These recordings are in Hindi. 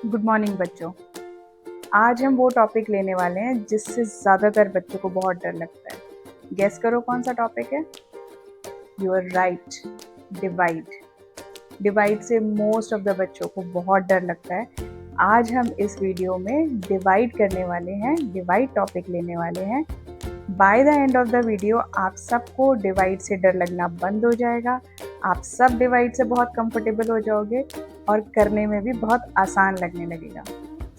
गुड मॉर्निंग बच्चों। आज हम वो टॉपिक लेने वाले हैं जिससे ज़्यादातर बच्चों को बहुत डर लगता है। गेस करो कौन सा टॉपिक है? You are right, divide. Divide से मोस्ट ऑफ द बच्चों को बहुत डर लगता है। आज हम इस वीडियो में डिवाइड करने वाले हैं, डिवाइड टॉपिक लेने वाले हैं। By the end of the video आप सबको डिवाइड से डर लगना बंद हो जाएगा। आप सब डिवाइड से बहुत कंफर्टेबल हो जाओगे और करने में भी बहुत आसान लगने लगेगा।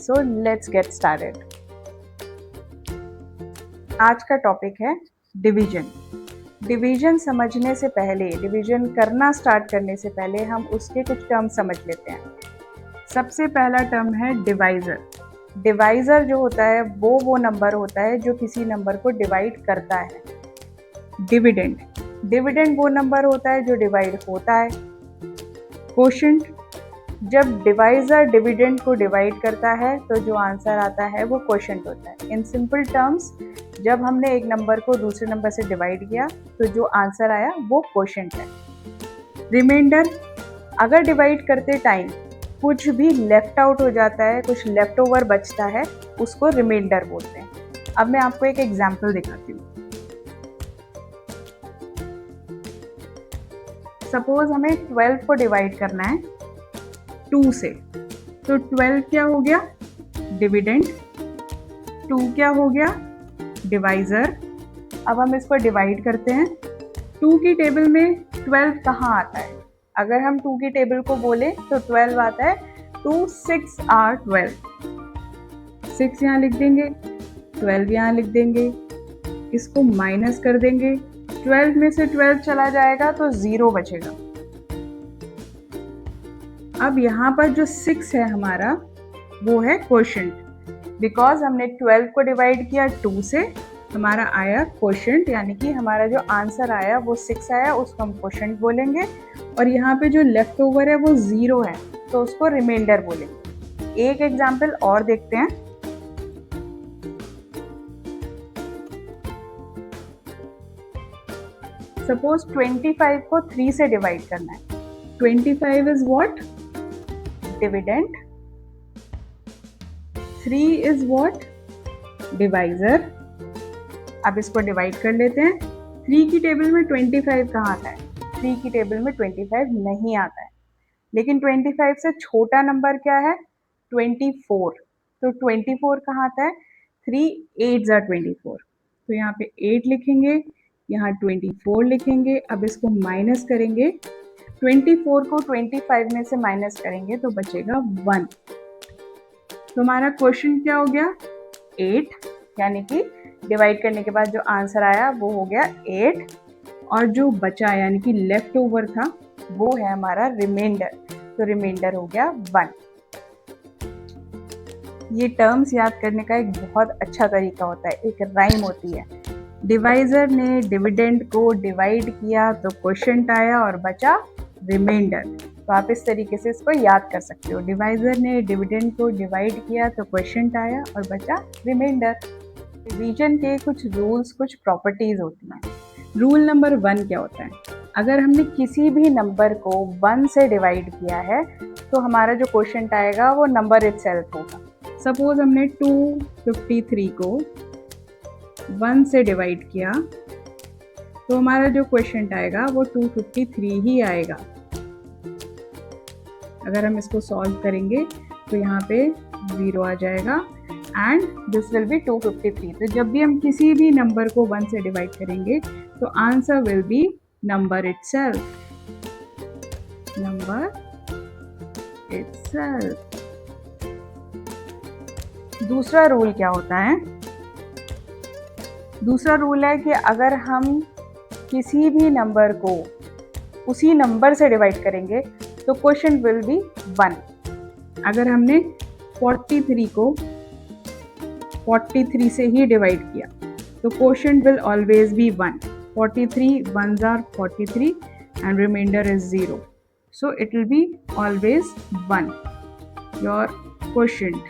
So let's get started. आज का टॉपिक है डिवीजन। डिवीजन समझने से पहले, डिवीजन करना स्टार्ट करने से पहले हम उसके कुछ टर्म समझ लेते हैं। सबसे पहला टर्म है डिवाइज़र। डिवाइज़र जो होता है वो नंबर होता है जो किसी नंबर को डिवाइड करता है। डिविडेंड, डिविडेंड वो नंबर होता है जो डिवाइड होता है। कोशेंट, जब डिवाइज़र डिविडेंड को डिवाइड करता है तो जो आंसर आता है वो कोशेंट होता है। इन सिंपल टर्म्स, जब हमने एक नंबर को दूसरे नंबर से डिवाइड किया तो जो आंसर आया वो कोशेंट है। रिमाइंडर, अगर डिवाइड करते टाइम कुछ भी लेफ्ट आउट हो जाता है, कुछ लेफ्ट ओवर बचता है, उसको रिमाइंडर बोलते हैं। अब मैं आपको एक एग्जाम्पल दिखाती हूँ। सपोज हमें 12 को डिवाइड करना है 2 से, तो 12 क्या हो गया? डिविडेंड। 2 क्या हो गया? डिवाइज़र। अब हम इसको डिवाइड करते हैं। 2 की टेबल में 12 कहाँ आता है? अगर हम 2 की टेबल को बोले तो 12 आता है। 2 6 आर 12। 6 यहाँ लिख देंगे, 12 यहाँ लिख देंगे, इसको माइनस कर देंगे। 12 में से 12 चला जाएगा तो 0 बचेगा। अब यहाँ पर जो 6 है हमारा वो है कोशेंट। बिकॉज हमने 12 को डिवाइड किया 2 से, हमारा आया कोशेंट, यानी कि हमारा जो आंसर आया वो 6 आया, उसको हम कोशेंट बोलेंगे। और यहाँ पे जो लेफ्ट ओवर है वो 0 है, तो उसको रिमाइंडर बोलेंगे। एक एग्जाम्पल और देखते हैं। सपोज 25 को 3 से डिवाइड करना है। 25 is what? Dividend. 3 is what? Divisor. अब इसको डिवाइड कर लेते हैं। 3 की टेबल में 25 कहाँ आता है? 3 की टेबल में 25 नहीं आता है, लेकिन 25 से छोटा नंबर क्या है? 24। तो 24 कहाँ आता है? 3 8 are 24। तो यहाँ पे 8 लिखेंगे, यहाँ 24 लिखेंगे। अब इसको माइनस करेंगे। 24 को 25 में से माइनस करेंगे तो बचेगा 1। तो हमारा क्वेश्चन क्या हो गया? 8, यानी कि डिवाइड करने के बाद जो आंसर आया वो हो गया 8, और जो बचा यानी कि लेफ्ट ओवर था वो है हमारा रिमाइंडर। तो रिमाइंडर हो गया 1। ये टर्म्स याद करने का एक बहुत अच्छा तरीका होता है, एक राइम होती है। डिवाइज़र ने डिविडेंड को डिवाइड किया तो कोशेंट आया और बचा रिमाइंडर। तो आप इस तरीके से इसको याद कर सकते हो। डिवाइज़र ने डिविडेंड को डिवाइड किया तो कोशेंट आया और बचा रिमाइंडर। डिवीजन के कुछ रूल्स, कुछ प्रॉपर्टीज़ होती हैं। रूल नंबर 1 क्या होता है? अगर हमने किसी भी नंबर को 1 से डिवाइड किया है तो हमारा जो कोशेंट आएगा वो नंबर इटसेल्फ होगा। सपोज हमने 253 को 1 से डिवाइड किया तो हमारा जो क्वेश्चन आएगा वो 253 ही आएगा। अगर हम इसको सॉल्व करेंगे तो यहाँ पे 0 आ जाएगा एंड दिस विल बी 253। तो जब भी हम किसी भी नंबर को 1 से डिवाइड करेंगे तो answer will be number itself, number itself. दूसरा रूल क्या होता है? दूसरा रूल है कि अगर हम किसी भी नंबर को उसी नंबर से डिवाइड करेंगे तो क्वेश्चन विल बी 1। अगर हमने 43 को 43 से ही डिवाइड किया तो question will always be 1। 43 1s are 43 and remainder is 0. So it will be always 1. Your quotient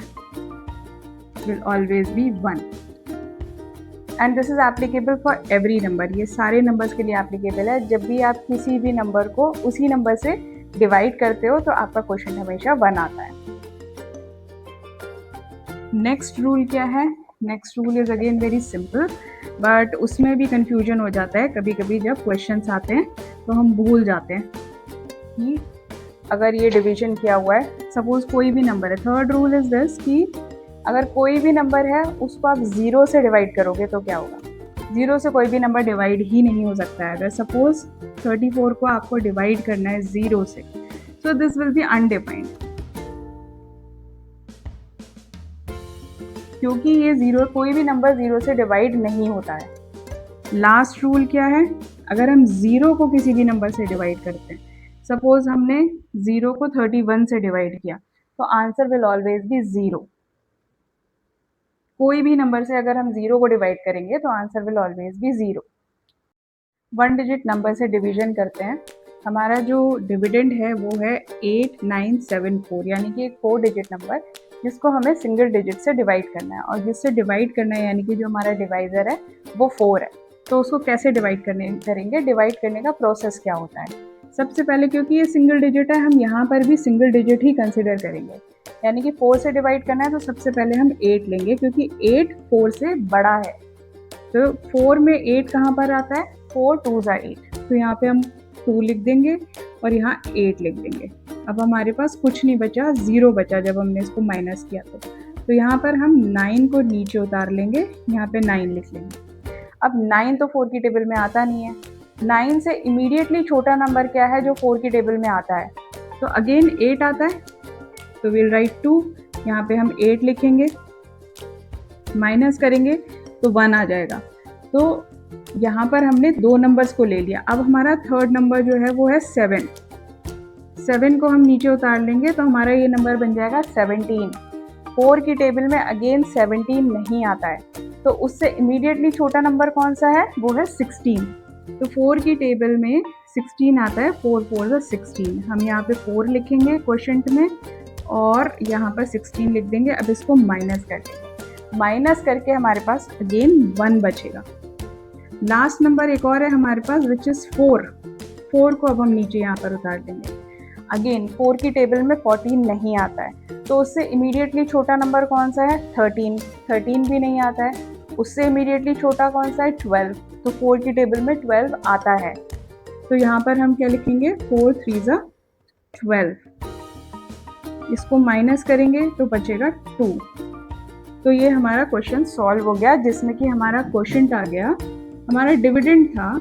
will always be 1. And this is applicable for every number. ये सारे नंबर्स के लिए एप्लीकेबल है। जब भी आप किसी भी नंबर को उसी नंबर से डिवाइड करते हो तो आपका क्वेश्चन हमेशा 1 आता है। नेक्स्ट रूल क्या है? Next rule is again very simple, but उसमें भी कंफ्यूजन हो जाता है कभी कभी जब क्वेश्चंस आते हैं तो हम भूल जाते हैं कि अगर ये डिवीजन किया हुआ है, सपोज कोई भी नंबर है, थर्ड रूल इज़ दिस कि अगर कोई भी नंबर है उसको आप ज़ीरो से डिवाइड करोगे तो क्या होगा? ज़ीरो से कोई भी नंबर डिवाइड ही नहीं हो सकता है। अगर सपोज 34 को आपको डिवाइड करना है ज़ीरो से, so this will be undefined, क्योंकि ये ज़ीरो, कोई भी नंबर ज़ीरो से डिवाइड नहीं होता है। लास्ट रूल क्या है? अगर हम ज़ीरो को किसी भी नंबर से डिवाइड करते हैं, सपोज हमने ज़ीरो को 31 से डिवाइड किया, तो answer will always be zero. कोई भी नंबर से अगर हम ज़ीरो को डिवाइड करेंगे तो answer will always be zero. One digit number से डिवीजन करते हैं। हमारा जो डिविडेंड है वो है 8974, यानी कि एक 4 डिजिट नंबर जिसको हमें सिंगल डिजिट से डिवाइड करना है, और जिससे डिवाइड करना है यानी कि जो हमारा डिवाइज़र है वो 4 है। तो उसको कैसे डिवाइड करेंगे, डिवाइड करने का प्रोसेस क्या होता है? सबसे पहले, क्योंकि ये सिंगल डिजिट है, हम यहाँ पर भी सिंगल डिजिट ही कंसिडर करेंगे, यानी कि 4 से डिवाइड करना है तो सबसे पहले हम 8 लेंगे, क्योंकि 8 4 से बड़ा है। तो 4 में 8 कहाँ पर आता है? 4 2 ज़ा 8, तो यहाँ पे हम 2 लिख देंगे और यहाँ 8 लिख देंगे। अब हमारे पास कुछ नहीं बचा, 0 बचा जब हमने इसको माइनस किया तो यहाँ पर हम 9 को नीचे उतार लेंगे, यहाँ पे 9 लिख लेंगे। अब 9 तो 4 की टेबल में आता नहीं है, 9 से इमीडिएटली छोटा नंबर क्या है जो 4 की टेबल में आता है? तो अगेन 8 आता है, तो विल राइट 2, यहाँ पे हम 8 लिखेंगे, माइनस करेंगे तो 1 आ जाएगा। तो यहाँ पर हमने दो नंबर्स को ले लिया। अब हमारा थर्ड नंबर जो है वो है 7। 7 को हम नीचे उतार लेंगे तो हमारा ये नंबर बन जाएगा 17। 4 की टेबल में अगेन 17 नहीं आता है, तो उससे इमीडिएटली छोटा नंबर कौन सा है? वो है 16। तो 4 की टेबल में 16 आता है, 4 4 16। हम यहाँ पे 4 लिखेंगे क्वोशंट में और यहाँ पर 16 लिख देंगे। अब इसको माइनस कर देंगे, माइनस करके हमारे पास अगेन 1 बचेगा। लास्ट नंबर एक और है हमारे पास विच इज़ 4। 4 को अब हम नीचे यहाँ पर उतार देंगे। अगेन 4 की टेबल में 14 नहीं आता है, तो उससे इमीडिएटली छोटा नंबर कौन सा है? 13। 13 भी नहीं आता है, उससे इमीडिएटली छोटा कौन सा है? 12। तो 4 की टेबल में 12 आता है, तो यहाँ पर हम क्या लिखेंगे? 4 3 ज़ा 12। इसको माइनस करेंगे तो बचेगा 2। तो ये हमारा क्वेश्चन सॉल्व हो गया, जिसमें कि हमारा क्वोशंट आ गया, हमारा डिविडेंड था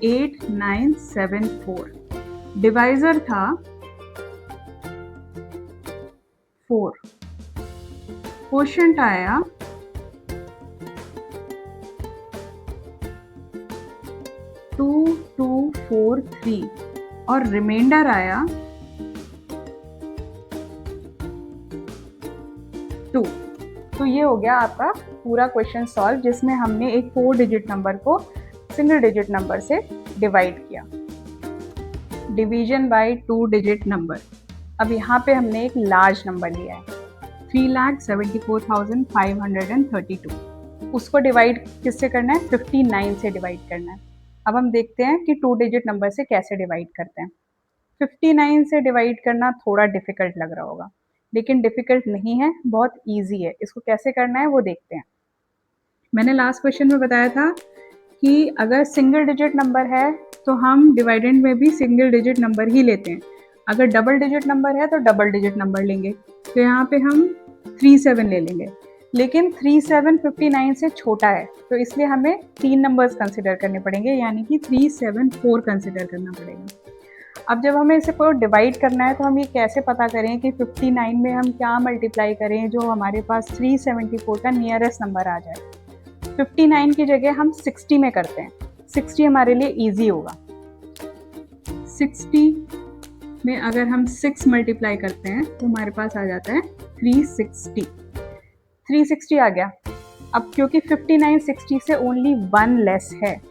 8974, डिवाइजर था 4, क्वोशंट आया 2243 और रिमाइंडर आया 2। तो ये हो गया आपका पूरा क्वेश्चन सॉल्व, जिसमें हमने एक 4 डिजिट नंबर को सिंगल डिजिट नंबर से डिवाइड किया। Division bye 2 digit number. अब यहाँ पे हमने एक लार्ज नंबर लिया है 3,74,532। उसको डिवाइड किससे करना है? 59 से डिवाइड करना है। अब हम देखते हैं कि 2 डिजिट नंबर से कैसे डिवाइड करते हैं। 59 से डिवाइड करना थोड़ा डिफ़िकल्ट लग रहा होगा, लेकिन डिफ़िकल्ट नहीं है, बहुत ईजी है। इसको कैसे करना है वो देखते हैं। मैंने लास्ट क्वेश्चन में बताया था कि अगर सिंगल डिजिट नंबर है तो हम डिवाइडेंड में भी सिंगल डिजिट नंबर ही लेते हैं। अगर डबल डिजिट नंबर है तो डबल डिजिट नंबर लेंगे। तो यहाँ पे हम 37 ले लेंगे, लेकिन 37 59 से छोटा है, तो इसलिए हमें 3 नंबर्स कंसिडर करने पड़ेंगे, यानी कि 374 कंसिडर करना पड़ेगा। अब जब हमें इसे को डिवाइड करना है तो हम ये कैसे पता करें कि 59 में हम क्या मल्टीप्लाई करें जो हमारे पास 374 का नियरेस्ट नंबर आ जाए। 59 की जगह हम 60 में करते हैं, 60 हमारे लिए इजी होगा। 60 में अगर हम 6 मल्टीप्लाई करते हैं तो हमारे पास आ जाता है 360। 360 आ गया। अब क्योंकि 59 60 से ओनली 1 लेस है,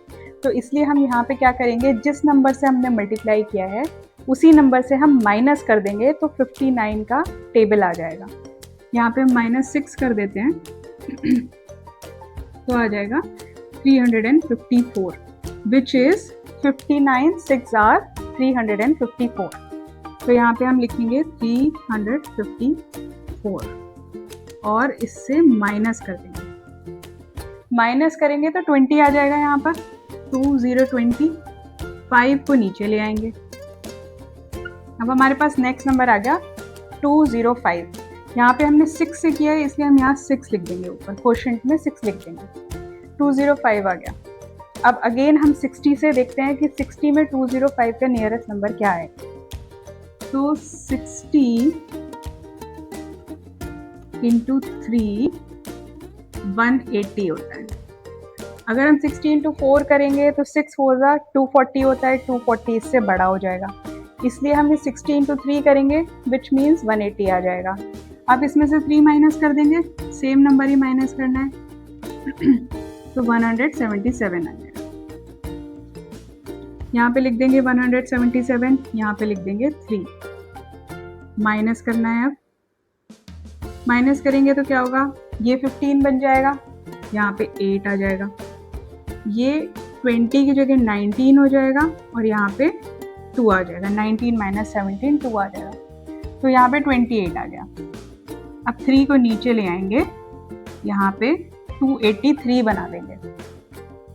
तो इसलिए हम यहाँ पे क्या करेंगे, जिस नंबर से हमने मल्टीप्लाई किया है उसी नंबर से हम माइनस कर देंगे, तो 59 का टेबल आ जाएगा। यहाँ पे हम -6 कर देते हैं तो आ जाएगा 354, विच इज़ 59 6 आर 354। तो यहाँ पे हम लिखेंगे 354 और इससे माइनस कर देंगे। माइनस करेंगे तो 20 आ जाएगा यहाँ पर, 2020। 5 को नीचे ले आएंगे। अब हमारे पास नेक्स्ट नंबर आ गया 205। यहाँ पे हमने 6 से किया है इसलिए हम यहाँ 6 लिख देंगे, ऊपर क्वोशिएंट में 6 लिख देंगे। 205 आ गया। अब अगेन हम 60 से देखते हैं कि 60 में 205 का नियरेस्ट नंबर क्या है। तो 60 इंटू 3 180 होता है। अगर हम 60 इंटू 4 करेंगे तो 6 4 जा 240 होता है। 240 इससे बड़ा हो जाएगा, इसलिए हम ये 60 इंटू 3 करेंगे विच मीन्स 180 आ जाएगा। अब इसमें से 3 माइनस कर देंगे, सेम नंबर ही माइनस करना है तो 177 आ जाएगा। यहाँ पे लिख देंगे 177, यहाँ पे लिख देंगे 3। माइनस करना है। अब माइनस करेंगे तो क्या होगा, ये 15 बन जाएगा, यहाँ पे 8 आ जाएगा, ये 20 की जगह 19 हो जाएगा और यहाँ पे 2 आ जाएगा। 19 माइनस 17 2 आ जाएगा, तो यहाँ पे 28 आ गया। अब 3 को नीचे ले आएंगे, यहाँ पे 283 बना देंगे।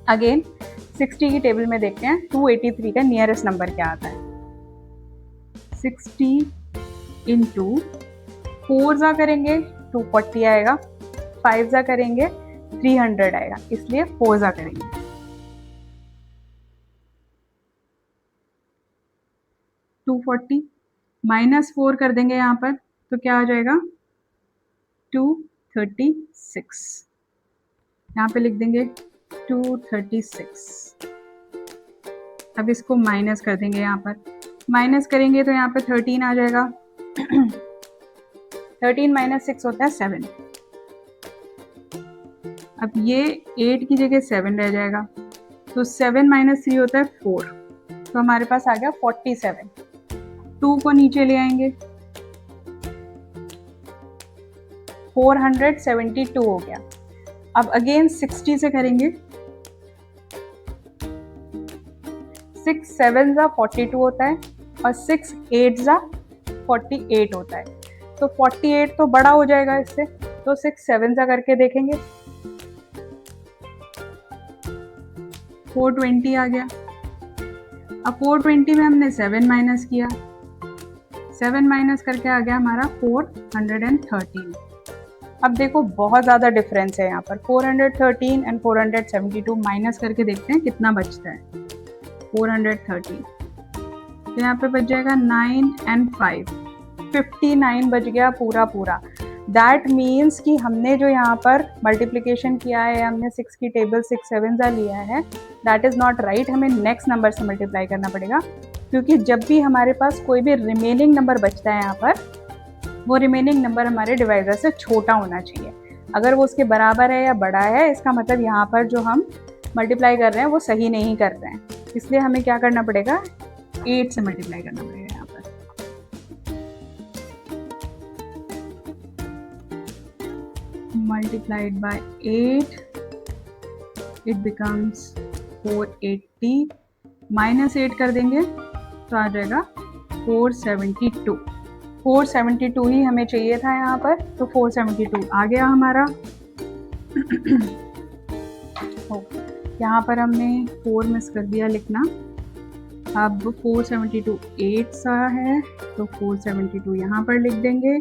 अगेन 60 की टेबल में देखते हैं 283 का नियरेस्ट नंबर क्या आता है। 60 इंटू 4 जा करेंगे 240 आएगा, 5 जा करेंगे 300 आएगा, इसलिए 4 जा करेंगे। -240 -4 कर देंगे यहाँ पर तो क्या आ जाएगा 236। यहाँ पे लिख देंगे 236। अब इसको माइनस कर देंगे, यहाँ पर माइनस करेंगे तो यहाँ पे 13 आ जाएगा। 13 माइनस 6 होता है 7। अब ये 8 की जगह 7 रह जाएगा, तो 7 माइनस 3 होता है 4, तो हमारे पास आ गया 47। 2 को नीचे ले आएंगे, 472 हो गया। अब अगेन 60 से करेंगे, 6 7 जा 42 होता है और 6 8 जा 48 होता है, तो 48 तो बड़ा हो जाएगा इससे, तो 6 7 जा करके देखेंगे, 420 आ गया। अब 420 में हमने 7 माइनस किया, 7 माइनस करके आ गया हमारा 413। अब देखो बहुत ज़्यादा डिफरेंस है यहाँ पर, 413 एंड 472 माइनस करके देखते हैं कितना बचता है। 413 तो यहाँ पे बच जाएगा 9 एंड 5, 59 बच गया पूरा पूरा। दैट मीन्स कि हमने जो यहाँ पर मल्टीप्लिकेशन किया है, हमने 6 की टेबल 6 7 जा लिया है, दैट इज़ नॉट राइट। हमें नेक्स्ट नंबर से मल्टीप्लाई करना पड़ेगा, क्योंकि जब भी हमारे पास कोई भी रिमेनिंग नंबर बचता है यहाँ पर, वो रिमेनिंग नंबर हमारे डिवाइजर से छोटा होना चाहिए। अगर वो उसके बराबर है या बड़ा है, इसका मतलब यहाँ पर जो हम मल्टीप्लाई कर रहे हैं वो सही नहीं कर रहे हैं, इसलिए हमें क्या करना पड़ेगा, 8 से मल्टीप्लाई करना पड़ेगा यहाँ पर। मल्टीप्लाइड बाय 8 इट बिकम्स 480, -8 कर देंगे तो आ जाएगा 472। 472 ही हमें चाहिए था यहाँ पर, तो 472 आ गया हमारा। यहाँ पर हमने 4 मिस कर दिया लिखना। अब 472 8 सा है, तो 472 यहाँ पर लिख देंगे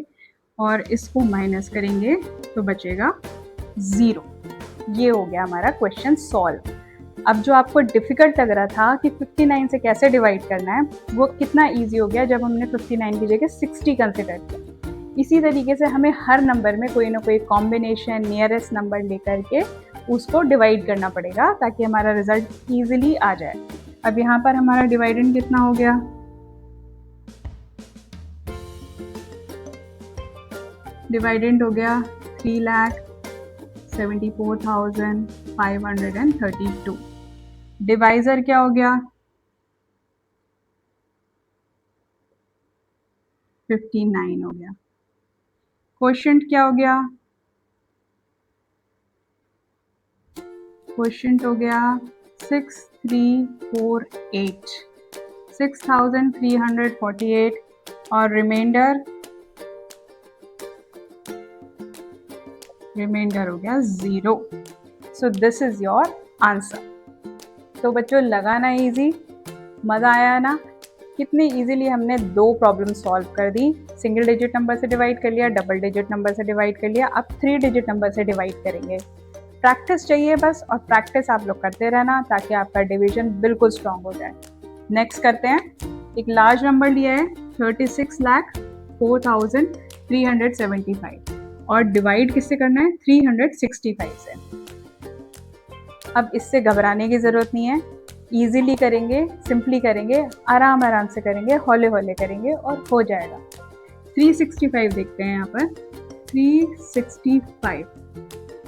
और इसको माइनस करेंगे तो बचेगा 0। ये हो गया हमारा क्वेश्चन सॉल्व। अब जो आपको डिफ़िकल्ट लग रहा था कि 59 से कैसे डिवाइड करना है, वो कितना इजी हो गया जब हमने 59 की जगह 60 कंसिडर किया। इसी तरीके से हमें हर नंबर में कोई ना कोई कॉम्बिनेशन, नियरेस्ट नंबर लेकर के उसको डिवाइड करना पड़ेगा, ताकि हमारा रिजल्ट ईजिली आ जाए। अब यहाँ पर हमारा डिवाइडेंड कितना हो गया, डिवाइडेंड हो गया 3,74,532। डिवाइजर क्या हो गया, 59 हो गया। क्वोशिएंट क्या हो गया, क्वोशिएंट हो गया 6348, 6348 और रिमाइंडर हो गया 0। So this is your answer. तो बच्चों, लगा ना इजी? मज़ा आया ना? कितनी इजीली हमने 2 प्रॉब्लम सॉल्व कर दी। सिंगल डिजिट नंबर से डिवाइड कर लिया, डबल डिजिट नंबर से डिवाइड कर लिया, अब 3 डिजिट नंबर से डिवाइड करेंगे। प्रैक्टिस चाहिए बस, और प्रैक्टिस आप लोग करते रहना ताकि आपका डिवीजन बिल्कुल स्ट्रांग हो जाए। नेक्स्ट करते हैं। एक लार्ज नंबर लिया है 36,04,375 और डिवाइड किससे करना है? 365 से। अब इससे घबराने की ज़रूरत नहीं है, ईजिली करेंगे, सिंपली करेंगे, आराम आराम से करेंगे, हौले हौले करेंगे और हो जाएगा। 365 देखते हैं यहाँ पर। 365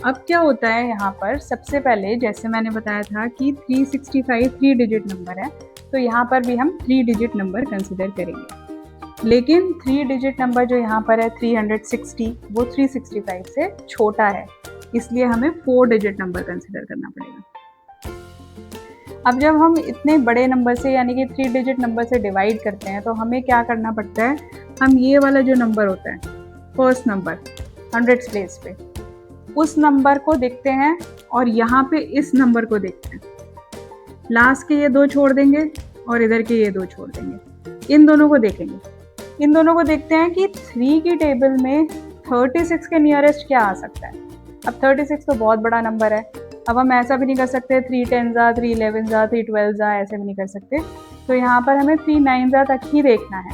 अब क्या होता है यहाँ पर? सबसे पहले जैसे मैंने बताया था कि 365 3 डिजिट नंबर है, तो यहाँ पर भी हम 3 डिजिट नंबर कंसिडर करेंगे। लेकिन 3 डिजिट नंबर जो यहाँ पर है 360, वो 365 से छोटा है, इसलिए हमें 4 डिजिट नंबर कंसिडर करना पड़ेगा। अब जब हम इतने बड़े नंबर से यानी कि 3 डिजिट नंबर से डिवाइड करते हैं तो हमें क्या करना पड़ता है? हम ये वाला जो नंबर होता है, फर्स्ट नंबर 100s प्लेस पे, उस नंबर को देखते हैं और यहाँ पे इस नंबर को देखते हैं। लास्ट के ये 2 छोड़ देंगे और इधर के ये 2 छोड़ देंगे। इन दोनों को देखेंगे, इन दोनों को देखते हैं कि 3 की टेबल में 36 के नियरेस्ट क्या आ सकता है। अब 36 तो बहुत बड़ा नंबर है। अब हम ऐसा भी नहीं कर सकते 3 10 3 11 3 12 ऐसे भी नहीं कर सकते। तो यहाँ पर हमें 3 9 तक ही देखना है।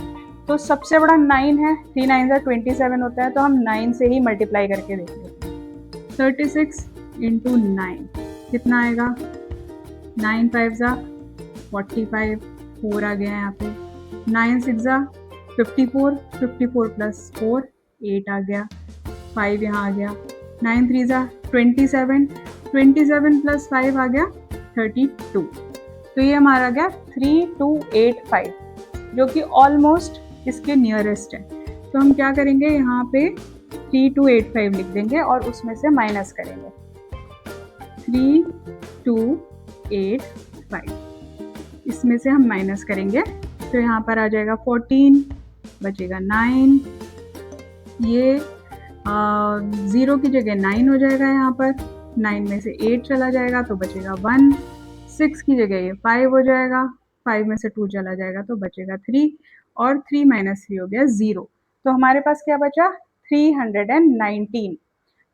तो सबसे बड़ा 9 है, 3 9 27 होता है, तो हम 9 से ही मल्टीप्लाई करके देख लेते हैं। 36 इंटू 9 कितना आएगा? 9 5 45, 4 आ गया यहाँ पे। 9 6 54, 54 प्लस 4 8 आ गया, 5 यहाँ आ गया। 9 3 27, 27 प्लस 5 आ गया 32। तो ये हमारा आ गया 3285, जो कि ऑलमोस्ट इसके नियरेस्ट है। तो हम क्या करेंगे? यहाँ पे 3285 लिख देंगे और उसमें से माइनस करेंगे 3285, इसमें से हम माइनस करेंगे तो यहाँ पर आ जाएगा 14, बचेगा 9, ये 0 की जगह 9 हो जाएगा, यहाँ पर 9 में से 8 चला जाएगा तो बचेगा 1, 6 की जगह ये 5 हो जाएगा, 5 में से 2 चला जाएगा तो बचेगा 3, और 3 माइनस 3 हो गया 0। तो हमारे पास क्या बचा? 319।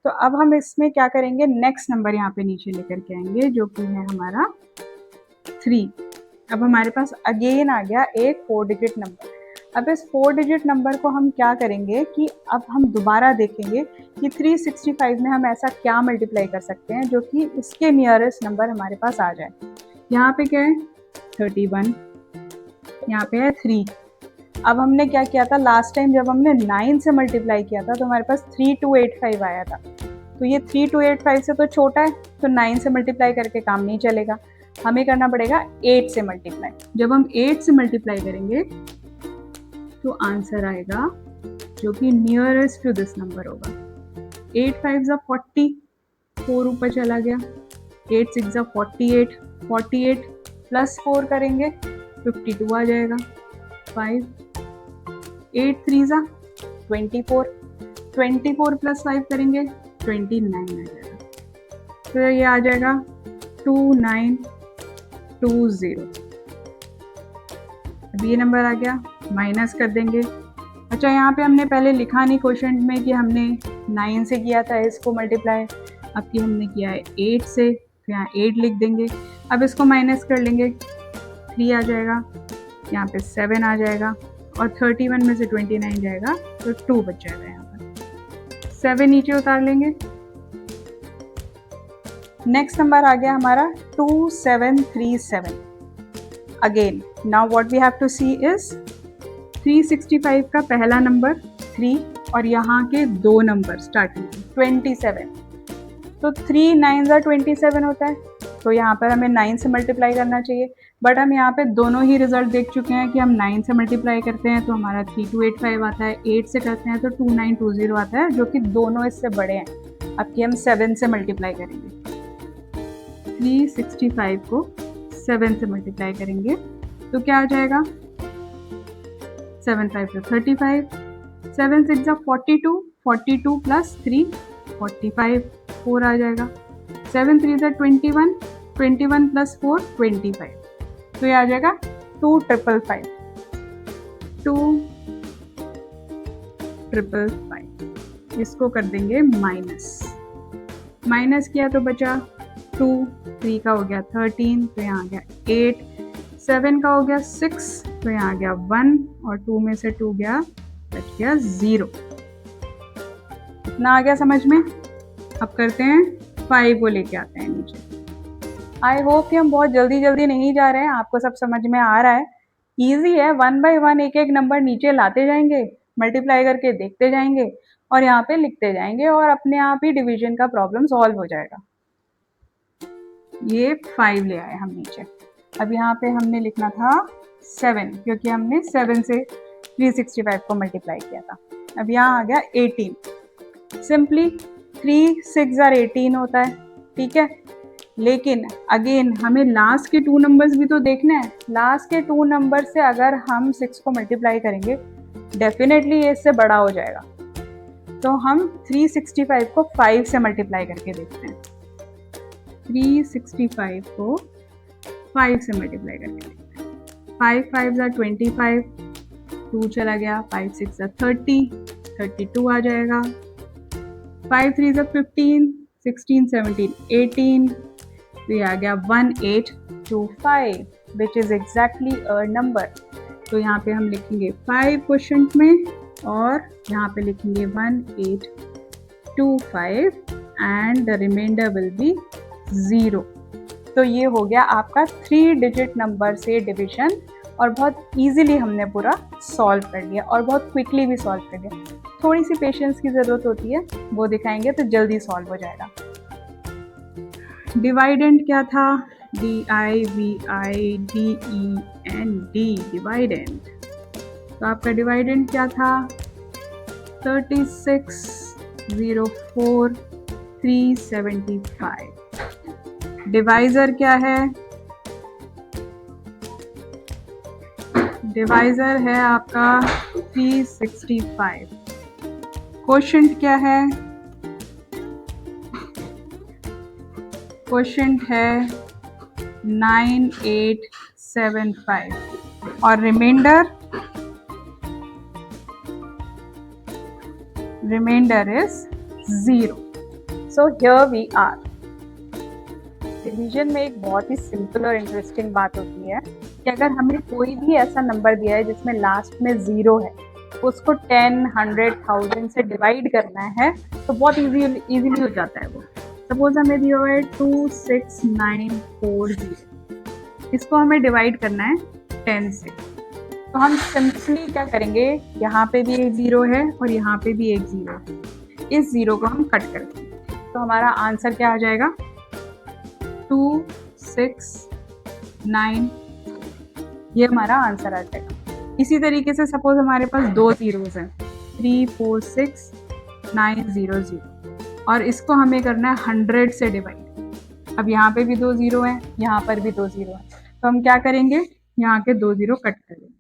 तो अब हम इसमें क्या करेंगे? नेक्स्ट नंबर यहाँ पे नीचे लेकर के आएंगे जो कि है हमारा 3। अब हमारे पास अगेन आ गया एक 4 डिजिट नंबर। अब इस 4 डिजिट नंबर को हम क्या करेंगे कि अब हम दोबारा देखेंगे कि 365 में हम ऐसा क्या मल्टीप्लाई कर सकते हैं जो कि इसके नियरेस्ट नंबर हमारे पास आ जाए। यहाँ पे क्या है? 31, यहाँ पे है 3। अब हमने क्या किया था लास्ट टाइम? जब हमने 9 से मल्टीप्लाई किया था तो हमारे पास 3285 आया था। तो ये 3285 से तो छोटा है, तो 9 से मल्टीप्लाई करके काम नहीं चलेगा, हमें करना पड़ेगा 8 से मल्टीप्लाई। जब हम 8 से मल्टीप्लाई करेंगे तो आंसर आएगा जो कि नियरेस्ट टू दिस नंबर होगा। 8 5 40, 4 ऊपर चला गया, 8 6 48, 48 प्लस 4 करेंगे 52 आ जाएगा, 5, 8 3 24, 24 प्लस 5 करेंगे 29 आ जाएगा। तो ये आ जाएगा 2920। अब ये नंबर आ गया, माइनस कर देंगे। अच्छा, यहाँ पे हमने पहले लिखा नहीं क्वेश्चन में कि हमने 9 से किया था इसको मल्टीप्लाई, अब कि हमने किया है 8 से, तो यहाँ 8 लिख देंगे। अब इसको माइनस कर लेंगे, 3 आ जाएगा, यहाँ पे 7 आ जाएगा, और 31 में से 29 जाएगा तो 2 बच जाएगा। यहाँ पर 7 नीचे उतार लेंगे। नेक्स्ट नंबर आ गया हमारा 2737। Again now what we have to see is 365 का पहला नंबर 3 और यहाँ के 2 नंबर स्टार्टिंग 27। तो 3 9 27 होता है, तो यहाँ पर हमें 9 से मल्टीप्लाई करना चाहिए, बट हम यहाँ पे दोनों ही रिजल्ट देख चुके हैं कि हम 9 से मल्टीप्लाई करते हैं तो हमारा 3285 आता है, 8 से करते हैं तो 2920 आता है, जो कि दोनों इससे बड़े हैं। अब कि हम 7 से मल्टीप्लाई करेंगे, 365 को 7 से मल्टीप्लाई करेंगे तो क्या आ जाएगा? 7 5 is 35, 7 6 is 42, 42 plus 3 45, 4 आ जाएगा। 7 3 is 21, 21 plus 4 25, तो ये आ जाएगा 2555, 2555। इसको कर देंगे माइनस किया तो बचा 2, 3 का हो गया 13, तो यहाँ आ गया 8, 7 का हो गया 6, तो यहाँ आ गया 1, और 2 में से 2 गया, बच गया 0। इतना आ गया समझ में। अब करते हैं 5 को लेके आते हैं नीचे। आई होप कि हम बहुत जल्दी नहीं जा रहे हैं, आपको सब समझ में आ रहा है। ईजी है, 1 बाय 1 एक एक नंबर नीचे लाते जाएंगे, मल्टीप्लाई करके देखते जाएंगे और यहाँ पे लिखते जाएंगे, और अपने आप ही डिवीजन का प्रॉब्लम सॉल्व हो जाएगा। ये 5 ले आए हम नीचे। अब यहाँ पे हमने लिखना था 7, क्योंकि हमने 7 से 365 को मल्टीप्लाई किया था। अब यहाँ आ गया 18। सिंपली 3 6 आर 18 होता है, ठीक है। लेकिन अगेन हमें लास्ट के 2 नंबर्स भी तो देखने हैं। लास्ट के 2 नंबर से अगर हम 6 को मल्टीप्लाई करेंगे, डेफिनेटली ये इससे बड़ा हो जाएगा। तो हम 365 को 5 से मल्टीप्लाई करके देखते हैं। 365 को 5 से मल्टीप्लाई करके देखते हैं। 5 5 are 25, 2 चला गया, 5 6 are 30, 32 आ जाएगा। 5 3 are 15, 16 17 18, तो ये आ गया 1825, which is exactly a number. तो यहाँ पे हम लिखेंगे 5 क्वेश्चन में, और यहाँ पे लिखेंगे 1825 and the reminder will be 0। तो ये हो गया आपका 3 डिजिट नंबर से डिवीजन, और बहुत इजीली हमने पूरा सॉल्व कर लिया, और बहुत क्विकली भी सॉल्व कर लिया। थोड़ी सी पेशेंस की ज़रूरत होती है, वो दिखाएंगे तो जल्दी सॉल्व हो जाएगा। डिवाइडेंड क्या था? DIVIDEND, dividend. तो आपका डिवाइडेंड क्या था? 3604,375। डिवाइजर क्या है? डिवाइजर है आपका 365। क्वोशंट क्या है? क्वोशंट है 9875, और reminder is 0। So here we are। Division में एक बहुत ही सिंपल और इंटरेस्टिंग बात होती है कि अगर हमें कोई भी ऐसा नंबर दिया है जिसमें लास्ट में 0 है, उसको 10, 100, 1000 से डिवाइड करना है तो बहुत इजीली हो जाता है वो। सपोज हमें दिया हुआ है 26940, इसको हमें डिवाइड करना है 10 से। तो हम सिंपली क्या करेंगे, यहाँ पे भी एक 0 है और यहाँ पे भी एक 0 है, इस 0 को हम कट कर देंगे, तो हमारा आंसर क्या आ जाएगा? 269, ये हमारा आंसर आ जाएगा। इसी तरीके से सपोज हमारे पास 2 ज़ीरोज़ हैं, 346900, और इसको हमें करना है 100 से डिवाइड। अब यहाँ पे भी 2 0 हैं, यहाँ पर भी 2 0 हैं, तो हम क्या करेंगे, यहाँ के 2 0 कट कर देंगे,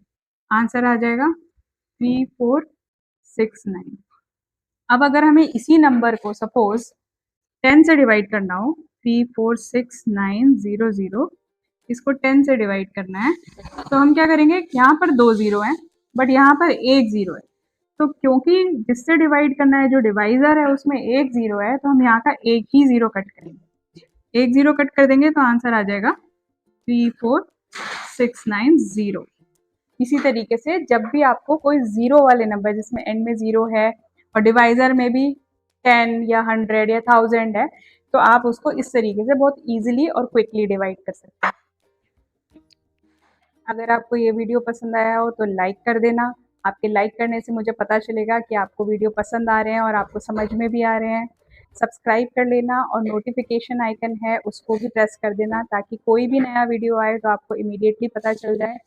आंसर आ जाएगा 3469। अब अगर हमें इसी नंबर को सपोज 10 से डिवाइड करना हो, 346900, इसको 10 से डिवाइड करना है, तो हम क्या करेंगे, यहाँ पर 2 0 हैं बट यहाँ पर एक 0 है, तो क्योंकि जिससे डिवाइड करना है जो डिवाइजर है उसमें एक 0 है, तो हम यहाँ का एक ही 0 कट करेंगे, एक 0 कट कर देंगे तो आंसर आ जाएगा 34690। इसी तरीके से जब भी आपको कोई 0 वाले नंबर जिसमें एंड में 0 है और डिवाइजर में भी 10 या 100 या 1000 है, तो आप उसको इस तरीके से बहुत इजीली और क्विकली डिवाइड कर सकते हैं। अगर आपको ये वीडियो पसंद आया हो तो लाइक कर देना। आपके लाइक करने से मुझे पता चलेगा कि आपको वीडियो पसंद आ रहे हैं और आपको समझ में भी आ रहे हैं। सब्सक्राइब कर लेना और नोटिफिकेशन आइकन है उसको भी प्रेस कर देना, ताकि कोई भी नया वीडियो आए तो आपको इमीडिएटली पता चल जाए।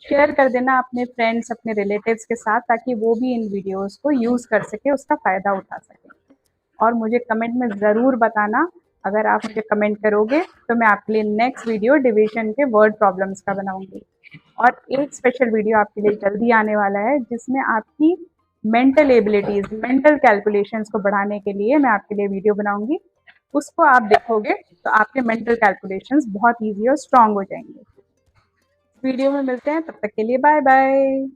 शेयर कर देना अपने फ्रेंड्स, अपने रिलेटिव्स के साथ, ताकि वो भी इन वीडियोज़ को यूज़ कर सके, उसका फ़ायदा उठा सके। और मुझे कमेंट में ज़रूर बताना, अगर आप मुझे कमेंट करोगे तो मैं आपके लिए नेक्स्ट वीडियो डिवीजन के वर्ड प्रॉब्लम्स का बनाऊंगी। और एक स्पेशल वीडियो आपके लिए जल्दी आने वाला है जिसमें आपकी मेंटल एबिलिटीज़, मेंटल कैलकुलेशंस को बढ़ाने के लिए मैं आपके लिए वीडियो बनाऊँगी। उसको आप देखोगे तो आपके मेंटल कैलकुलेशंस बहुत ईज़ी और स्ट्रॉन्ग हो जाएँगे। वीडियो में मिलते हैं, तब तक के लिए बाय बाय।